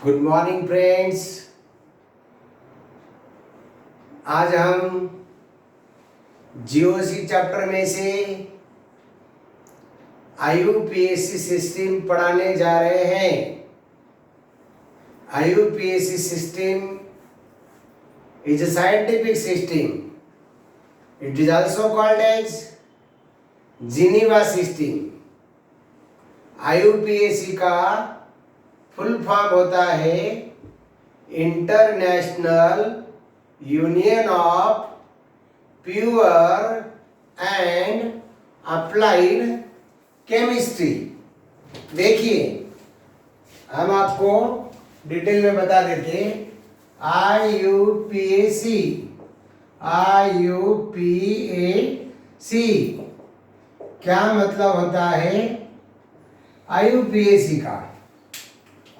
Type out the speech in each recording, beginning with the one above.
Good morning friends. आज हम GOC chapter में से आईयूपीएसी सिस्टम पढ़ाने जा रहे हैं। IUPAC system is a scientific system. It is also called as Geneva system. IUPAC का फुल फॉर्म होता है international union of pure and applied chemistry. देखिए, हम आपको डिटेल में बता देते। आईयूपीएसी क्या मतलब होता है आईयूपीएसी का?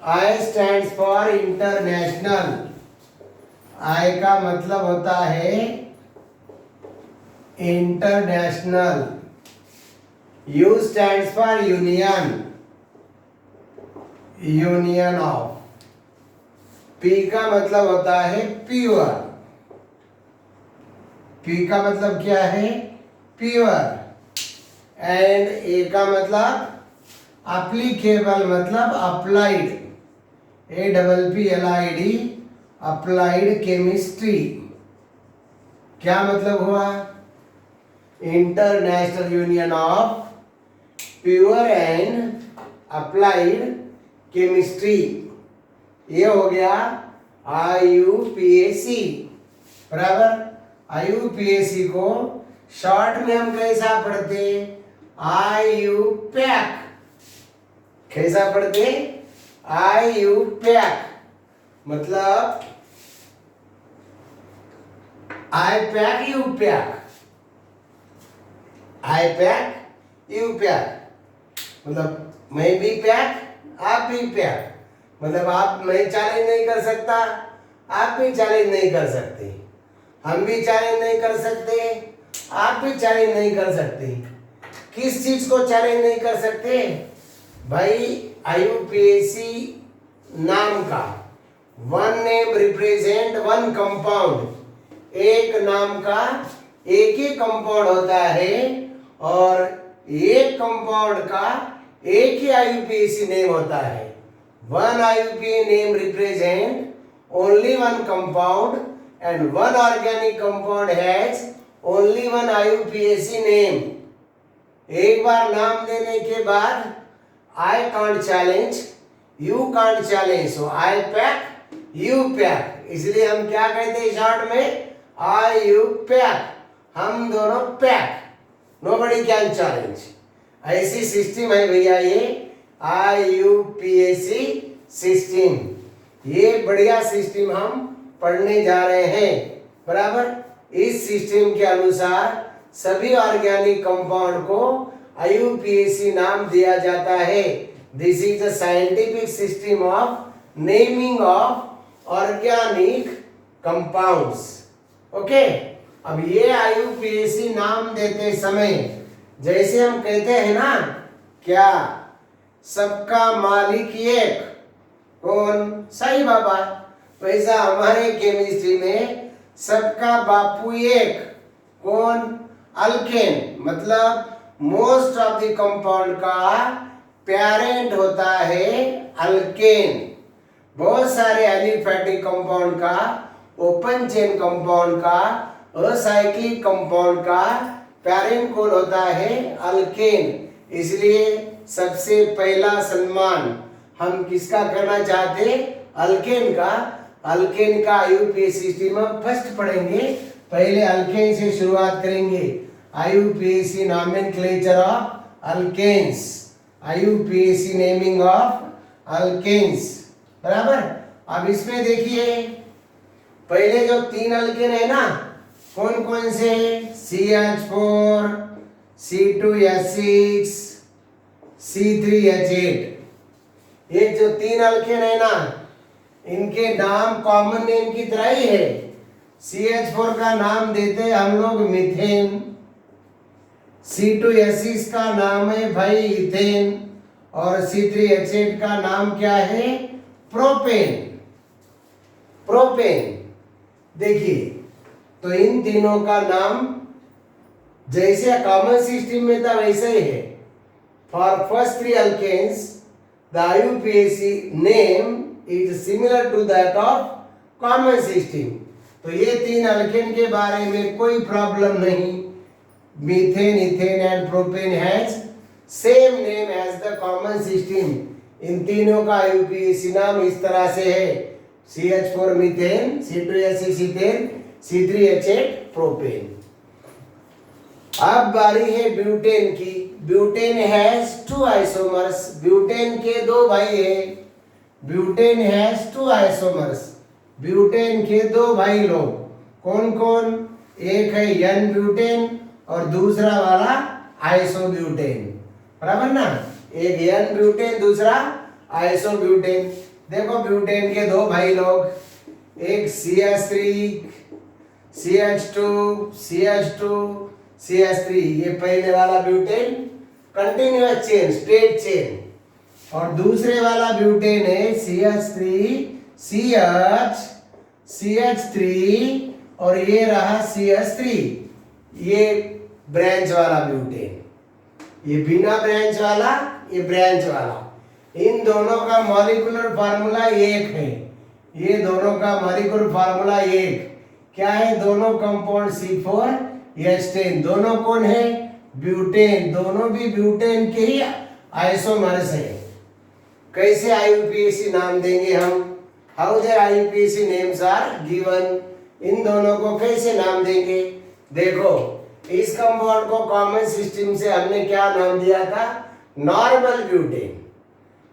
I stands for international. I का मतलब होता है international. U stands for union, union of. P का मतलब होता है प्योर। पी का मतलब क्या है? प्योर। एंड ए का मतलब एप्लीकेबल, मतलब अप्लाइड। APPLID, applied chemistry. क्या मतलब हुआ? International union of pure and applied chemistry. ये हो गया आईयूपीएसी। बराबर। आईयूपीएसी को शॉर्ट में हम कैसा पढ़ते? आईयूपैक। कैसा पढ़ते? आईयूपैक। मतलब I pack U pack. I pack U pack, मतलब मैं भी पैक आप भी पैक। मतलब आप, मैं चैलेंज नहीं कर सकता, आप भी चैलेंज नहीं कर सकते। हम भी चैलेंज नहीं कर सकते, आप भी चैलेंज नहीं कर सकते। किस चीज को चैलेंज नहीं कर सकते भाई? आईयूपीएसी नाम का। One name represent one compound. एक नाम का एक ही कंपाउंड होता है और एक कंपाउंड का एक ही आईयूपीएसी नेम होता है। One IUPAC name represent only one compound and one organic compound has only one IUPAC name. एक बार नाम देने के बाद I can't challenge, you can't challenge, so I pack, you pack. इसलिए हम क्या कहते हैं शॉर्ट में? IUPAC। हम दोनों पैक। Nobody can challenge। ऐसी सिस्टम है भैया ये आईयूपीएसी सिस्टम। ये बढ़िया सिस्टम हम पढ़ने जा रहे हैं। बराबर। इस सिस्टम के अनुसार सभी ऑर्गेनिक कंपाउंड को आईयूपीएसी नाम दिया जाता है। This is the scientific system of naming of organic compounds. Okay. अब ये आईयूपीएसी नाम देते समय जैसे हम कहते हैं ना, क्या सबका मालिक एक। कौन? साईं बाबा। वैसा हमारे केमिस्ट्री में सबका बापू एक। कौन? अल्केन। मतलब मोस्ट ऑफ द कंपाउंड का पेरेंट होता है अल्केन। बहुत सारे एलिफैटिक कंपाउंड का, ओपन चेन कंपाउंड का, असाइक्लिक कंपाउंड का पेरेंट कौन होता है? अल्केन। इसलिए सबसे पहला सम्मान हम किसका करना चाहते? अल्केन का। अल्केन का आईयूपीएसी सिस्टम में फर्स्ट पढ़ेंगे। पहले अल्केन से शुरुआत करेंगे। IUPAC nomenclature of alkanes, IUPAC naming of alkanes. बराबर। अब इसमें देखिए, पहले जो तीन अल्केन है ना, कौन कौन से? CH4, C2H6, C3H8। ये जो तीन अल्केन है ना, इनके नाम कॉमन नेम की तरह ही है। CH4 का नाम देते हैं हम लोग मीथेन। C2H6 का नाम है भाई इथेन। और C3H8 का नाम क्या है? प्रोपेन। प्रोपेन देखिए, तो इन तीनों का नाम जैसे कॉमन सिस्टम में था वैसे ही है। For first three alkanes the IUPAC name is similar to that of common system. तो ये तीन अल्केन के बारे में कोई प्रॉब्लम नहीं। Methane, ethane and propane has same name as the common system. इन तीनों का आईयूपीएसी नाम इस तरह से है, CH4 methane, C2H6 ethane, C3H8 propane. अब बारी है ब्यूटेन की। Butane has to isomers. Butane के दो भाई है। Butane has to isomers. Butane के दो भाई लोग कौन कौन? एक है एन ब्यूटेन और दूसरा वाला आइसोब्यूटेन, बराबर ना। एक एन ब्यूटेन, दूसरा आइसोब्यूटेन। देखो ब्यूटेन के दो भाई लोग, एक CH3 CH2 CH2 CH3, ये पहले वाला butane continuous chain, straight chain, और दूसरे वाला ब्यूटेन है CH3 CH CH3 और ये रहा CH3, ये ब्रांच वाला ब्यूटेन। ये बिना ब्रांच वाला, ये ब्रांच वाला। इन दोनों का मॉलिक्यूलर फार्मूला एक है। ये दोनों का मॉलिक्यूलर फार्मूला एक क्या है? दोनों कंपाउंड C4H10, दोनों कौन है? ब्यूटेन। दोनों भी ब्यूटेन के ही आइसोमर्स है। कैसे आईयूपीएसी नाम देंगे हम? How their IUPAC names are given. इन दोनों को कैसे नाम देंगे? देखो, इस कंपाउंड को कॉमन सिस्टम से हमने क्या नाम दिया था? Normal butane.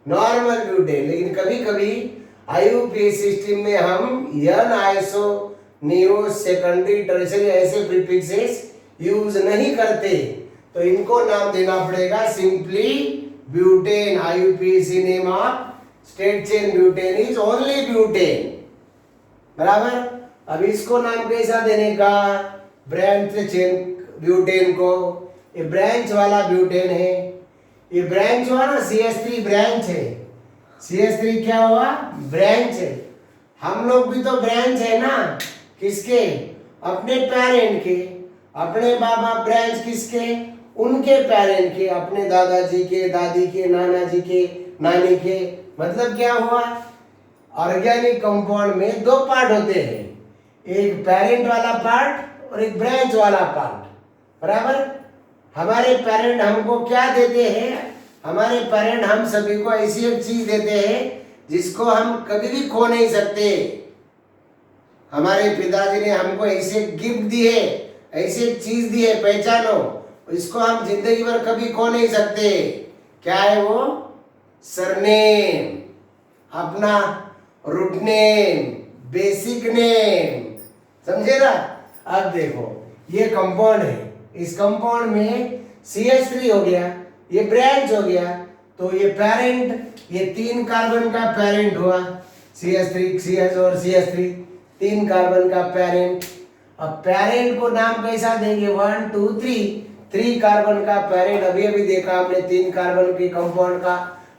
Normal butane. लेकिन कभी कभी आईयूपीएसी सिस्टम में हम n iso, neo, secondary, tertiary ऐसे प्रीफिक्सेस यूज नहीं करते, तो इनको नाम देना पड़ेगा simply butane. IUPAC name of straight chain butane is only butane, बराबर। अब इसको नाम कैसा देने का? ब्रांच चेन ब्यूटेन को, ये ब्रांच वाला ब्यूटेन है। ये ब्रांच हुआ ना, CH3 ब्रांच है। CH3 क्या हुआ? ब्रांच है। हम लोग भी तो ब्रांच है ना, किसके? अपने पेरेंट के। अपने बाबा ब्रांच किसके? उनके पेरेंट के, अपने दादाजी के, दादी के, नाना जी के, नानी के। मतलब क्या हुआ? ऑर्गेनिक कंपाउंड में दो पार्ट होते हैं, एक पेरेंट वाला पार्ट और एक ब्रांच वाला पार्ट, बराबर। हमारे पेरेंट हमको क्या देते हैं? हमारे पेरेंट हम सभी को ऐसी एक चीज देते हैं जिसको हम कभी भी खो नहीं सकते। हमारे पिताजी ने हमको ऐसे गिफ्ट दिए, ऐसी एक चीज दी है, पहचानो, इसको हम जिंदगी भर कभी खो नहीं सकते। क्या है वो? सरनेम, अपना रूट नेम, बेसिक नेम, समझे ना। अब देखो, ये कंपाउंड है, इस कंपाउंड में CH3 हो गया, ये ब्रांच हो गया, तो ये पेरेंट, ये 3 कार्बन का पेरेंट हुआ, CH3 CH और CH3, 3 कार्बन का पेरेंट। अब पेरेंट को नाम कैसा देंगे? 1 2 3 कार्बन का पेरेंट। अभी अभी देखा हमने 3 कार्बन के कंपाउंड का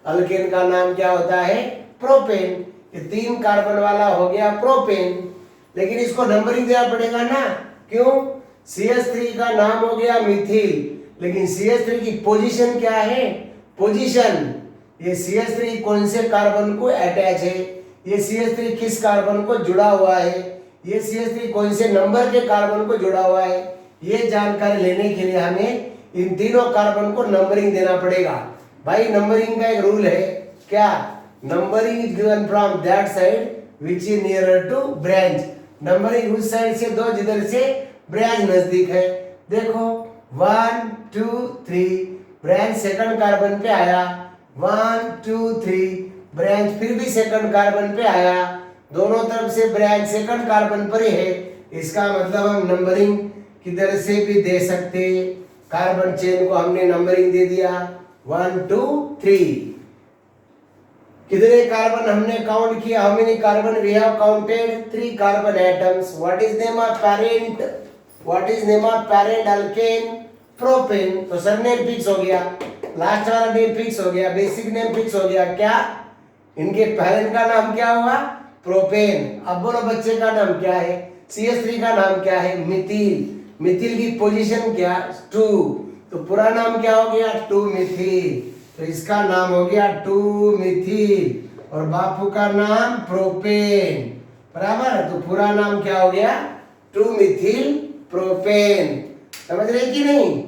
अल्केन का नाम क्या होता है? प्रोपेन। ये 3 कार्बन वाला हो गया प्रोपेन। लेकिन इसको नंबरिंग देना पड़ेगा ना, क्यों? CH3 का नाम हो गया मिथिल, लेकिन CH3 की पोजीशन क्या है? पोजीशन, ये CH3 कौन से कार्बन को अटैच है, ये CH3 किस कार्बन को जुड़ा हुआ है, ये CH3 कौन से नंबर के कार्बन को जुड़ा हुआ है, ये जानकारी लेने के लिए हमें इन तीनों कार्बन को नंबरिंग देना पड़ेगा। भाई नंबरिंग का एक रूल है, क्या? Numbering is given from that side which is nearer to branch. Numbering उस साइड से दो जिधर से ब्रांच नजदीक है। देखो 1 2 3, ब्रांच सेकंड कार्बन पे आया, 1 2 3, ब्रांच फिर भी सेकंड कार्बन पे आया, दोनों तरफ से ब्रांच सेकंड कार्बन पर ही है। इसका मतलब हम नंबरिंग किधर से भी दे सकते। कार्बन चेन को हमने नंबरिंग दे दिया 1 2 3। कितने कार्बन हमने काउंट किया? How many carbon we have counted? 3 carbon atoms. What is name of parent? What is name of parent alkane? Propane. तो सरनेम फिक्स हो गया, लास्ट वाला नेम फिक्स हो गया, बेसिक नेम फिक्स हो गया। क्या? इनके पेरेंट का नाम क्या हुआ? प्रोपेन। अब बोलो बच्चे का नाम क्या है? CH3 का नाम क्या है? मिथिल। मिथिल की पोजीशन क्या? 2। तो पूरा नाम क्या हो गया? 2 मिथिल। तो इसका नाम हो गया 2 मिथिल और बापू का नाम प्रोपेन, बराबर। तो पूरा नाम क्या हो गया? 2 मिथिल प्रोपेन। समझ रहे कि नहीं?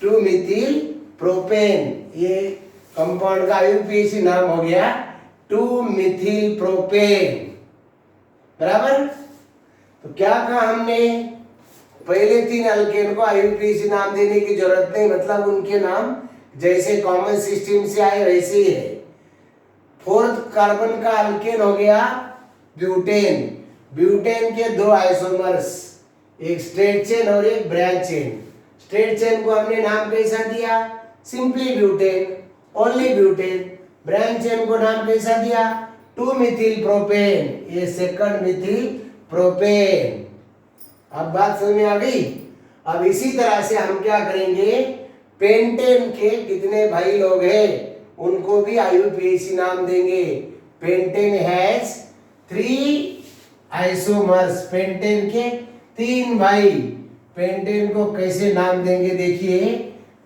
2 मिथिल प्रोपेन, ये कंपाउंड का IUPAC नाम हो गया 2 मिथिल प्रोपेन, बराबर। तो क्या कहा हमने? पहले 3 अल्केन को IUPAC नाम देने की जरूरत नहीं, मतलब उनके नाम जैसे कॉमन सिस्टम से आए वैसे ही है। 4th कार्बन का अल्केन हो गया ब्यूटेन। ब्यूटेन के 2 आइसोमर्स, एक स्ट्रेट चेन और एक ब्रांच चेन। स्ट्रेट चेन को हमने नाम कैसा दिया? Simply butane, only butane. Branch chain को नाम कैसा दिया? 2 मिथिल प्रोपेन, ये सेकंड मिथिल प्रोपेन। अब बात समझ में आ गई? अब इसी तरह से हम क्या करेंगे, पेंटेन के कितने भाई लोग हैं उनको भी IUPAC नाम देंगे। पेंटेन हैज 3 आइसोमर्स, पेंटेन के 3 भाई। पेंटेन को कैसे नाम देंगे देखिए,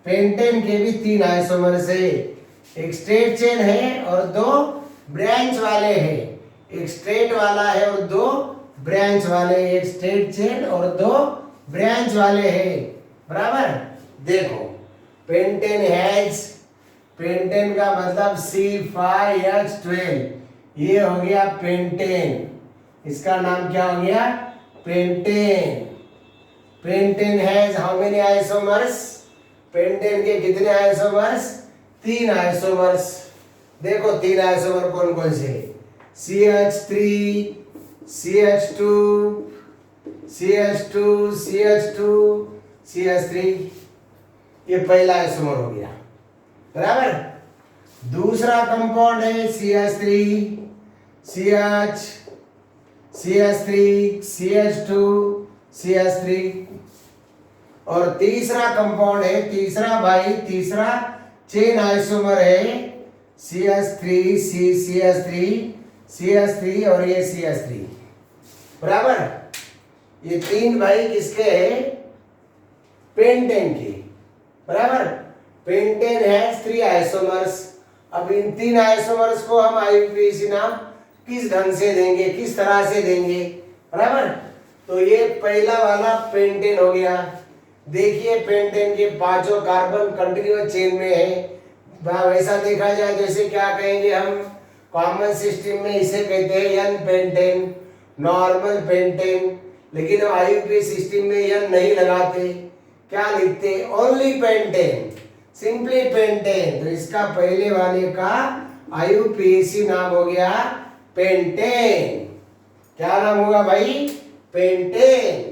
पेंटेन के भी 3 आइसोमर्स है, एक स्ट्रेट चेन है और 2 ब्रांच वाले हैं। एक स्ट्रेट वाला है और 2 ब्रांच वाले, एक स्ट्रेट चेन और 2 ब्रांच वाले हैं, बराबर। देखो पेंटेन हैज, पेंटेन का मतलब C5H12, ये हो गया पेंटेन, इसका नाम क्या हो गया? Pentane. Pentane has how many isomers? Pentane के कितने आइसोमर्स? 3 आइसोमर्स। देखो 3 आइसोमर कौन कौन से? CH3, CH2, CH2, CH2, CH3, ये पहला आइसोमर हो गया, बराबर। दूसरा कंपाउंड है CH3, CH, CH3, CH2, CH3 और तीसरा कंपाउंड है, तीसरा भाई, तीसरा चेन आइसोमर है CH3, CH3, CH3 और ये CH3, बराबर। ये 3 भाई किसके हैं? पेंटेन के, बराबर। Pentane has 3 isomers. अब इन 3 आइसोमर्स को हम IUPAC नाम किस ढंग से देंगे, किस तरह से देंगे, बराबर। तो ये पहला वाला पेंटेन हो गया। देखिए पेंटेन के 5 कार्बन कंटिन्यूअस चेन में है, वैसा देखा जाए जैसे क्या कहेंगे हम, कॉमन सिस्टम में इसे कहते हैं N पेंटेन, नॉर्मल पेंटेन, लेकिन हम IUPAC सिस्टम में N नहीं लगाते, क्या लिखते? Only pentane, simply pentane. तो इसका पहले वाले का IUPAC नाम हो गया पेंटेन। क्या नाम होगा भाई? पेंटेन।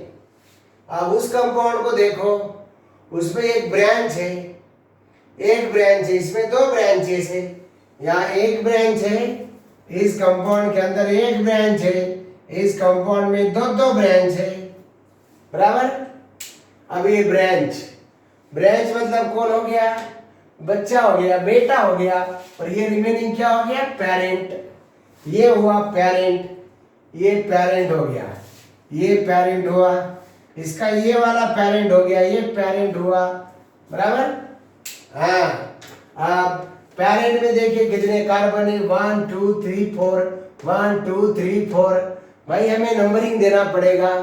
अब उस कंपाउंड को देखो, उसमें एक ब्रांच है, एक ब्रांच है, इसमें 2 ब्रांचेस है, यहाँ एक ब्रांच है, इस कंपाउंड के अंदर एक ब्रांच है, इस कंपाउंड में 2 ब्रांच है, बराबर। अब ये ब्रांच, ब्रांच मतलब कौन हो गया? बच्चा हो गया, बेटा हो गया, और ये रिमेनिंग क्या हो गया? पेरेंट। ये हुआ पेरेंट, ये पेरेंट हो गया, ये पेरेंट हुआ, इसका ये वाला पेरेंट हो गया, ये पेरेंट हुआ, बराबर। हाँ, अब पेरेंट में देखिए कितने कार्बन है? 1 2 3 4, 1 2 3 4। भाई हमें नंबरिंग देना पड़ेगा।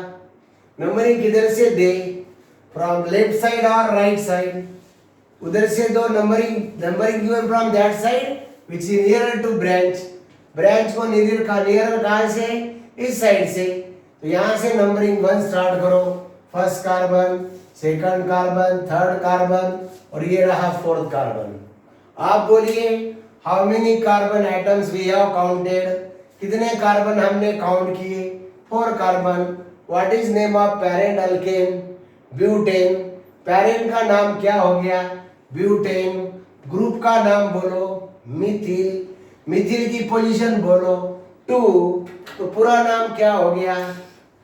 नंबरिंग किधर से दे? फ्रॉम लेफ्ट साइड और राइट साइड। उधर से दो numbering given from that side which is near to branch. Branch को नियर कहाँ से? इस साइड से। तो यहाँ से नंबरिंग 1 स्टार्ट करो, first carbon, second carbon, third carbon और ये रहा 4th कार्बन। आप बोलिए how many carbon atoms we have counted? कितने कार्बन हमने काउंट किए? 4 carbon. What is name of parent alkane? Butane. Parent का नाम क्या हो गया? ब्यूटेन। ग्रुप का नाम बोलो मिथिल। मिथिल की पोजीशन बोलो 2, तो पूरा नाम क्या हो गया?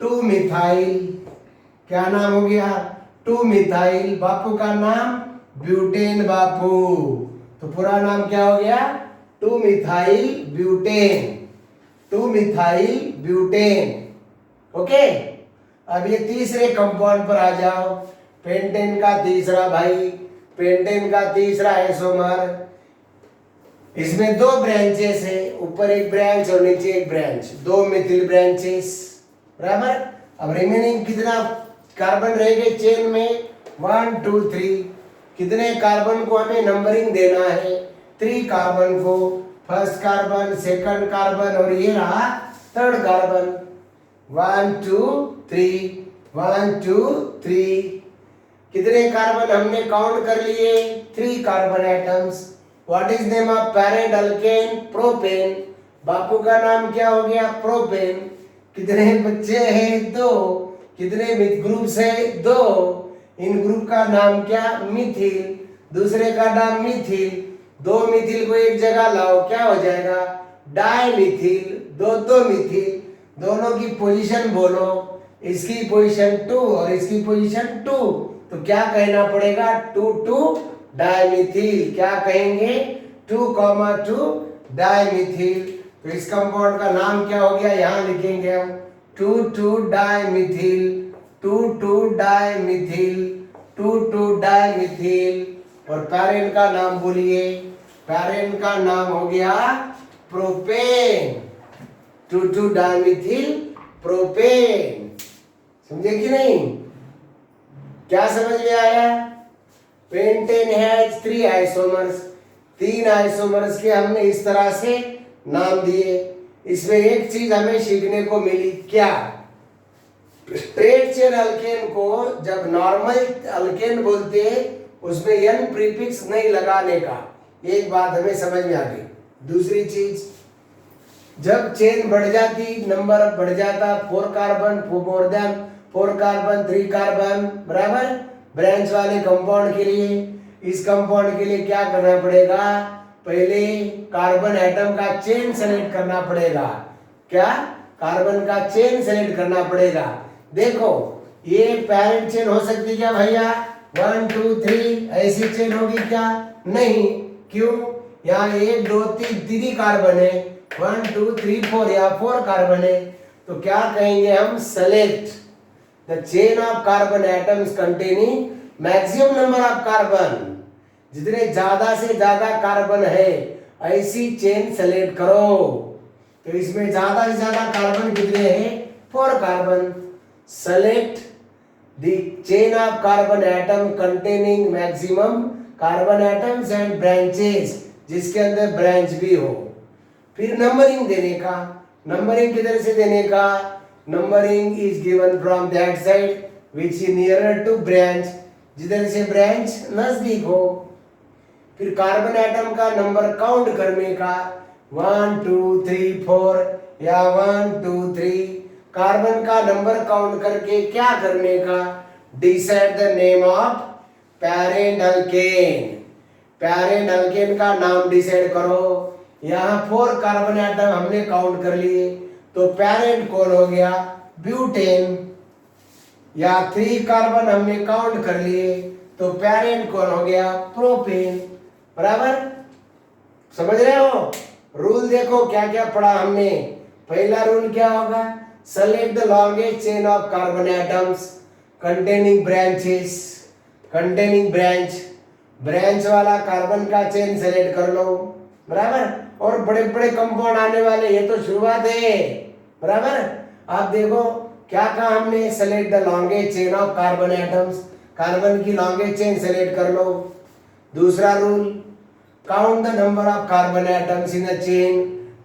2 मिथाइल। क्या नाम हो गया? 2 मिथाइल। बापू का नाम ब्यूटेन बापू, तो पूरा नाम क्या हो गया? 2 methyl butane, 2 methyl butane. Okay, अब ये तीसरे कंपाउंड पर आ जाओ। पेंटेन का तीसरा भाई, पेंटेन का तीसरा आइसोमर। इसमें 2 ब्रांचेस है, ऊपर एक ब्रांच और नीचे एक ब्रांच, 2 मिथिल ब्रांचेस, बराबर। अब रिमेनिंग कितना कार्बन रहेंगे चेन में? 1 2 3। कितने कार्बन को हमें नंबरिंग देना है? 3 कार्बन को, फर्स्ट कार्बन, सेकंड कार्बन और ये रहा थर्ड कार्बन। 1 2 3, 1 2 3। कितने कार्बन हमने काउंट कर लिए? 3 carbon atoms. What is name of parent alkane? Propane. बापू का नाम क्या हो गया? प्रोपेन। कितने बच्चे हैं? 2। कितने ग्रुप्स है? 2। इन ग्रुप का नाम क्या? मिथिल। दूसरे का नाम मिथिल। 2 मिथिल को एक जगह लाओ, क्या हो जाएगा? डाइमिथिल। 2 मिथिल। दोनों की पोजीशन बोलो। इसकी पोजीशन 2 और इसकी पोजीशन 2, तो क्या कहना पड़ेगा? 2 2 डाइमिथिल। क्या कहेंगे? 2,2 डाइमिथिल। तो इस कंपाउंड का नाम क्या हो गया? यहां लिखेंगे हम 2 2 डाइमिथिल, 2 2 डाइमिथिल, 2 2 डाइमिथिल। और पैरेंट का नाम बोलिए। पैरेंट का नाम हो गया प्रोपेन, 2 2 डाइमिथिल प्रोपेन। समझे कि नहीं? क्या समझ में आया? पेंटेन हैज 3 आइसोमर्स, 3 आइसोमर्स के हमने इस तरह से नाम दिए। इसमें एक चीज हमें सीखने को मिली, क्या? स्ट्रेट चेन अल्केन को जब नॉर्मल अल्केन बोलते हैं उसमें एन प्रीफिक्स नहीं लगाने का, एक बात हमें समझ में आ गई। दूसरी चीज, जब चेन बढ़ जाती, नंबर बढ़ जाता, 4 carbon, more than 4 carbon, 3 carbon, बराबर। ब्रांच वाले कंपाउंड के लिए, इस कंपाउंड के लिए क्या करना पड़ेगा? पहले कार्बन एटम का चेन सेलेक्ट करना पड़ेगा। क्या? कार्बन का चेन सेलेक्ट करना पड़ेगा। देखो, ये पैरेंट चेन हो सकती क्या भैया? 1 2 3 ऐसी चेन होगी क्या? नहीं। क्यों? यहाँ 1 2 3 कार्बन है, 1 2 3 4 या 4 कार्बन है। तो क्या कहेंगे हम? Select the chain of carbon atoms containing maximum number of carbon. जितने ज्यादा से ज्यादा कार्बन है ऐसी चेन सेलेक्ट करो। तो इसमें ज्यादा से ज्यादा कार्बन कितने हैं? 4 carbon. Select the chain of carbon atom containing maximum carbon atoms and branches, जिसके अंदर ब्रांच भी हो। फिर नंबरिंग देने का। नंबरिंग किधर से देने का? Numbering is given from that side which is nearer to branch, जिधर से ब्रांच नजदीक हो। फिर कार्बन एटम का नंबर काउंट करने का, 1 2 3 4 या 1 2 3। कार्बन का नंबर काउंट करके क्या करने का? Decide the name of parent alkane. Parent alkane का नाम डिसाइड करो। यहाँ 4 कार्बन एटम हमने काउंट कर लिए, तो पैरेंट कौन हो गया? ब्यूटेन। या 3 कार्बन हमने काउंट कर लिए, तो पैरेंट कौन हो गया? प्रोपेन। बराबर? समझ रहे हो? रूल देखो क्या क्या पढ़ा हमने। पहला रूल क्या होगा? Select the longest chain of carbon atoms containing branches. Containing branch, branch वाला कार्बन का चेन सेलेक्ट कर लो, बराबर। और बड़े बड़े कंपाउंड आने वाले, ये तो शुरुआत है, बराबर। आप देखो क्या कहा हमने? Select the longest chain of carbon atoms, carbon की लॉन्गेस्ट चेन सेलेक्ट कर लो। दूसरा rule, count the number of carbon atoms in a chain,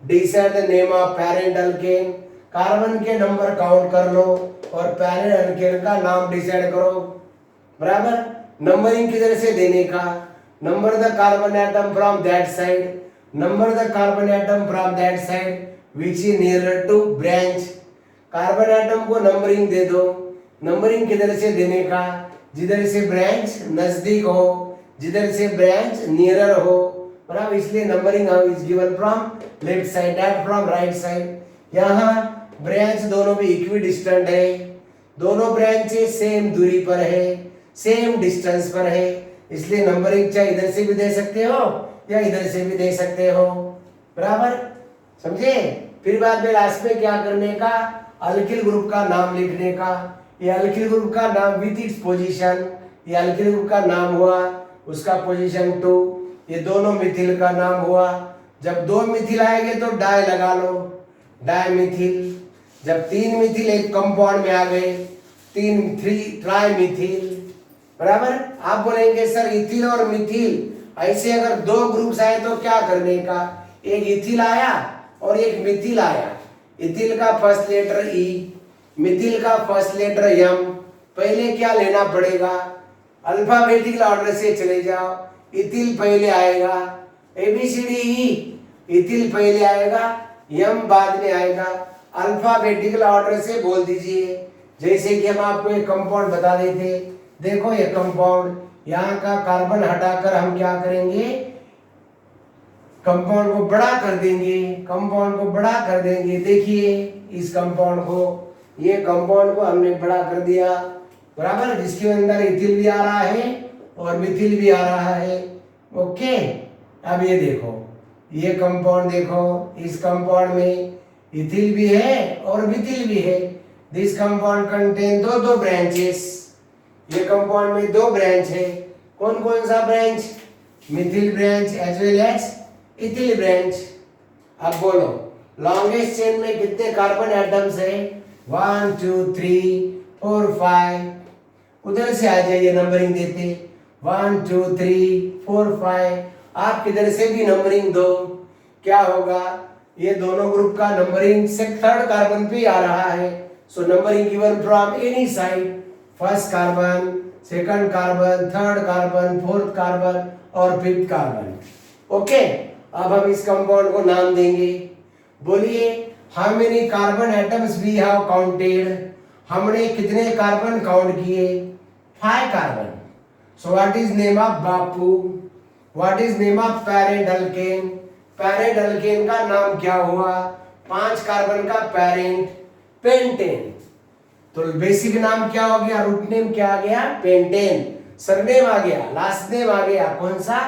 decide the name of parent alkane. Carbon के नंबर काउंट कर लो और पैरेंट अल्केन का नाम decide करो, बराबर। नंबरिंग किधर से देने का? Number the carbon atom from that side, number the carbon atom from that side which is nearer to branch. Carbon atom को नंबरिंग दे दो। नंबरिंग किधर से देने का? जिधर से ब्रांच नजदीक हो, जिधर से ब्रांच नियरर हो, बराबर। इसलिए numbering is given from left side and from right side. यहाँ ब्रांच दोनों भी इक्वी डिस्टेंट है, दोनों ब्रांचेस सेम दूरी पर है, सेम डिस्टेंस पर है, इसलिए नंबरिंग चाहे इधर से भी दे सकते हो या इधर से भी दे सकते हो। बराबर, समझे। फिर बाद में लास्ट में क्या करने का, अल्किल ग्रुप का नाम लिखने का। ये अल्किल ग्रुप का नाम विथ इट्स पोजीशन, ये अल्किल ग्रुप का नाम हुआ, उसका पोजीशन 2। ये दोनों मिथिल का नाम हुआ। जब 2 मिथिल आएंगे तो डाई लगा लो, डाई मिथिल। जब 3 मिथिल एक कंपाउंड में आ गए, 3 ट्राई मिथिल, बराबर। आप बोलेंगे सर इथिल और मिथिल ऐसे अगर 2 ग्रुप्स आए तो क्या करने का, एक इथिल आया और एक मिथिल आया। इथिल का फर्स्ट लेटर ई, मिथिल का फर्स्ट लेटर एम। पहले क्या लेना पड़ेगा, अल्फाबेटिकल ऑर्डर से चले जाओ। इथिल पहले आएगा, ABCDE, इथिल पहले आएगा, एम बाद में आएगा। अल्फाबेटिकल ऑर्डर से बोल दीजिए। जैसे कि हम आपको एक कंपाउंड बता देते, देखो ये कंपाउंड, यहाँ का कार्बन हटाकर हम क्या करेंगे, कंपाउंड को बड़ा कर देंगे, कंपाउंड को बड़ा कर देंगे। देखिए इस कंपाउंड को, ये कंपाउंड को हमने बड़ा कर दिया, बराबर, जिसके अंदर इथिल भी आ रहा है और मिथिल भी आ रहा है। ओके, अब ये देखो, ये कंपाउंड देखो, इस कंपाउंड में इथिल भी है और मिथिल भी है। दिस कंपाउंड कंटेन दो ब्रांचेस। ये कंपाउंड में 2 ब्रांच है। कौन कौन सा branch, methyl branch as well as ethyl branch. अब बोलो लॉन्गेस्ट चेन में कितने कार्बन एटम्स है, 1 2 3 4 5। उधर से आ जाइए, नंबरिंग देते 1 2 3 4 5। आप किधर से भी नंबरिंग दो, क्या होगा, ये दोनों ग्रुप का नंबरिंग से 3rd कार्बन पे आ रहा है। So numbering given from any side, first carbon, second carbon, 3rd carbon, 4th carbon और 5th कार्बन। ओके, अब हम इस कंपाउंड को नाम देंगे। बोलिए how many carbon atoms we have counted, हमने कितने कार्बन काउंट किए, 5 carbon. So what is name of बापू, what is name of parent alkane, parent alkane का नाम क्या हुआ, 5 कार्बन का पैरेंट पेंटेन। तो बेसिक नाम क्या हो गया, रूट नेम क्या आ गया, पेंटेन। सरनेम आ गया, लास्ट नेम आ गया, कौन सा,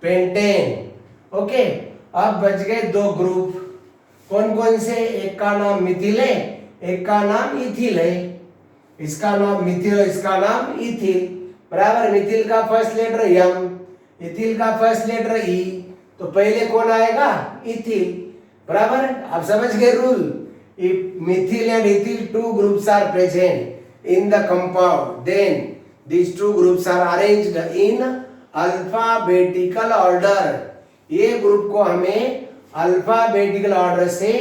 पेंटेन। ओके, अब बच गए 2 ग्रुप। कौन कौन से, एक का नाम मिथिल है, एक का नाम इथिल है। इसका नाम मिथिल और इसका नाम इथिल, बराबर। मिथिल का फर्स्ट लेटर एम, इथिल का फर्स्ट लेटर ई। तो पहले कौन आएगा, इथिल, बराबर। आप समझ गए rule. If methyl and ethyl 2 groups are present in the compound, then these 2 groups are arranged in alphabetical order. ये ग्रुप को हमें अल्फाबेटिकल ऑर्डर से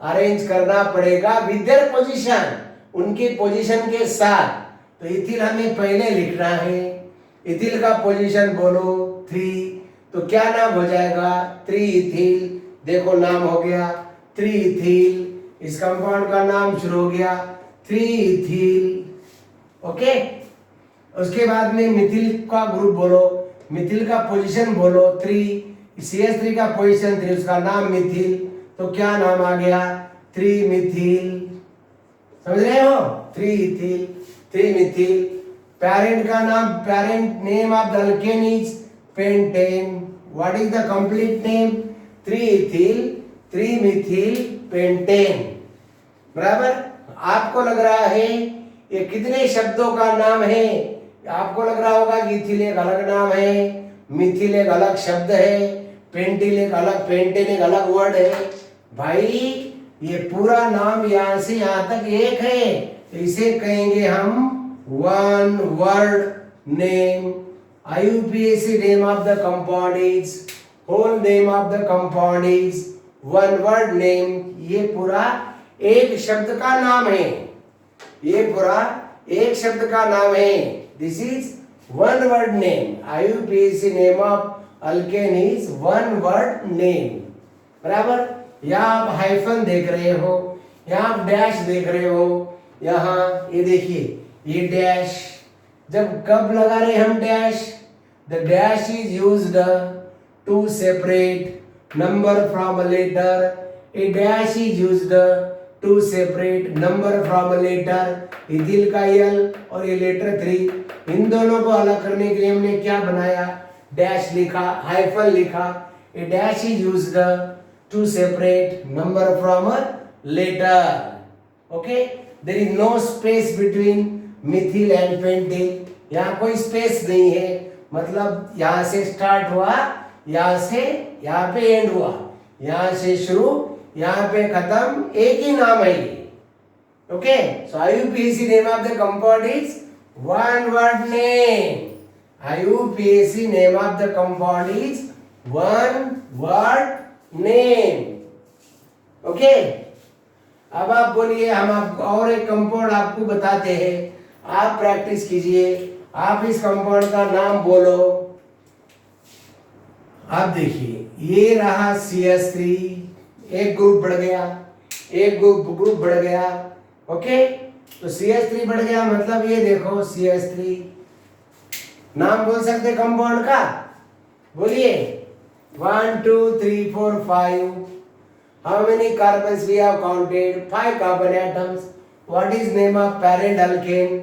अरेंज करना पड़ेगा विद देयर पोजीशन, उनके पोजीशन के साथ। तो इथिल हमें पहले लिखना है, इथिल का पोजीशन बोलो 3, तो क्या नाम हो जाएगा, 3 इथिल। देखो नाम हो गया 3 इथिल, इस कंपाउंड का नाम शुरू हो गया 3 इथिल। ओके, उसके बाद में मिथिल का ग्रुप बोलो, मिथिल का पोजीशन बोलो 3, CH3 का पोजीशन 3, उसका नाम मिथिल। तो क्या नाम आ गया, 3 मिथिल। समझ रहे हो, 3 इथिल, 3 मिथिल। पेरेंट का नाम, parent name of the alkane is pentane. What is the complete name, 3 ethyl 3 Mithil pentane, बराबर। आपको लग रहा है ये कितने शब्दों का नाम है, आपको लग रहा होगा कि इथिल एक अलग नाम है, मिथिल एक अलग शब्द है, पेंटिल एक अलग, पेंटेन एक अलग वर्ड है। भाई ये पूरा नाम यहाँ से यहाँ तक एक है, इसे कहेंगे हम one word name. IUPAC name of the compound is, whole name of the compound is one word name. ये पूरा एक शब्द का नाम है, ये पूरा एक शब्द का नाम है। This is one word name. IUPAC name of alkane is one word name, बराबर। यहाँ आप हाइफन देख रहे हो, यहाँ आप डैश देख रहे हो, यहाँ ये देखिए ये डैश। जब कब लगा रहे हम dash, the dash is used to separate number from a letter. A dash is used to separate number from a letter. Ethyl का एल और ये लेटर 3, इन दोनों को अलग करने के लिए हमने क्या बनाया, डैश लिखा, हाइफन लिखा। A dash is used to separate number from a letter. Okay, there is no space between Mithil and pentyl. यहाँ कोई स्पेस नहीं है, मतलब यहाँ से स्टार्ट हुआ, यहाँ से यहाँ पे एंड हुआ, यहाँ से शुरू, यहाँ पे खत्म, एक ही नाम है ये. Okay, so IUPAC name of the compound is one word name. IUPAC name of the compound is one word name. Okay, अब आप बोलिए, हम आपको और एक कंपाउंड आपको बताते हैं, आप प्रैक्टिस कीजिए. आप इस कंपाउंड का नाम बोलो. आप देखिए, ये रहा CS3, एक ग्रुप बढ़ गया, एक ग्रुप बढ़ गया. ओके, तो CS3 बढ़ गया, मतलब ये देखो CS3. नाम बोल सकते कंपाउंड का, बोलिए. 1 2 3 4 5. How many carbons we have counted? 5 carbon atoms. What is name of parent alkane?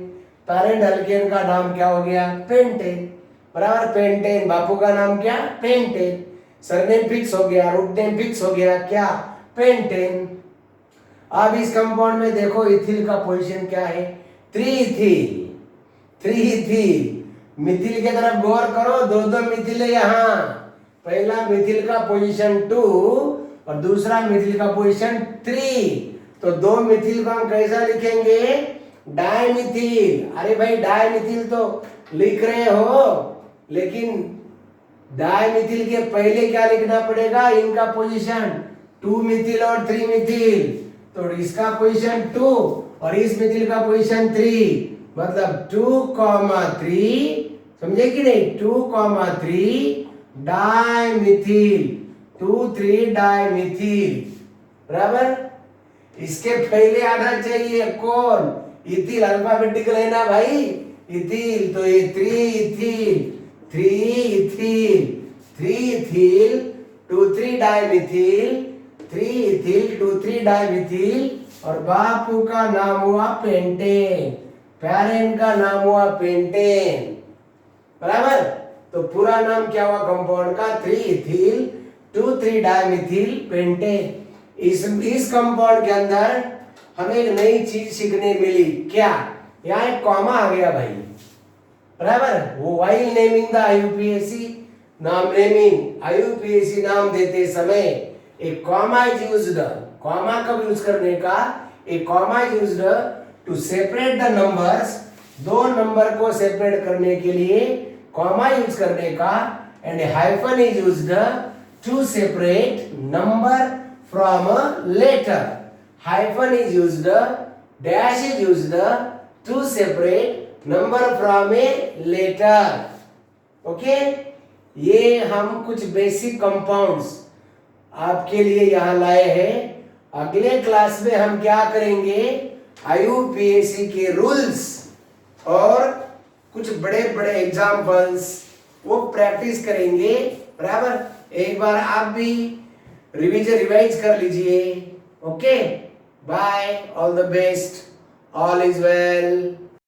Parent alkane का नाम क्या हो गया? पेंटेन. बराबर, पेंटेन. बापू का नाम क्या? पेंटेन. सरनेम फिक्स हो गया, रूट नेम फिक्स हो गया, क्या? पेंटेन. अब इस कंपाउंड में देखो इथिल का पोजीशन क्या है? 3 इथिल. 3 इथिल. मिथिल की तरफ गौर करो, दो मिथिल है यहाँ. पहला मिथिल का पोजीशन 2 और दूसरा मिथिल का पोजीशन 3. तो दो मिथिल को हम कैसा लिखेंगे? डाइमिथिल. अरे भाई, डाइमिथिल तो लिख रहे हो, लेकिन डाइमिथिल के पहले क्या लिखना पड़ेगा? इनका पोजीशन 2 मिथिल और 3 मिथिल. तो इसका पोजीशन 2 और इस मिथिल का पोजीशन 3, मतलब 2,3. समझे कि नहीं? 2,3 डाइमिथिल. 2,3 डाइमिथिल. बराबर. इसके पहले आना चाहिए कौन? इथिल. अल्फाबेटिकल है ना भाई, इथिल. तो ये 3 इथिल, 3 इथिल, 3 इथिल, 2,3 डाइमिथिल, 3 इथिल, 2,3 डाइमिथिल. और बापू का नाम हुआ पेंटेन, पेरेंट का नाम हुआ पेंटेन. बराबर. तो पूरा नाम क्या हुआ कंपाउंड का? 3 इथिल, 2,3 डाइमिथिल, पेंटेन. इस कंपाउंड के अंदर हमें एक नई चीज सीखने मिली. क्या? यहाँ एक कॉमा आ गया भाई. बराबर. वो व्हाइल नेमिंग द IUPAC, नाम नेमिंग, IUPAC नाम देते समय एक कॉमा इज यूज्ड. कॉमा कब यूज करने का? एक comma is used to separate the numbers. दो नंबर को सेपरेट करने के लिए कॉमा यूज करने का. And hyphen is used to separate number from a letter. Hyphen is used, dash is used to separate number from a letter. Okay? ये हम कुछ बेसिक कंपाउंड्स आपके लिए यहाँ लाए हैं. अगले क्लास में हम क्या करेंगे? IUPAC के रूल्स और कुछ बड़े बड़े एग्जाम्पल्स वो प्रैक्टिस करेंगे. बराबर. एक बार आप भी रिवाइज कर लीजिए. Okay, bye, all the best, all is well.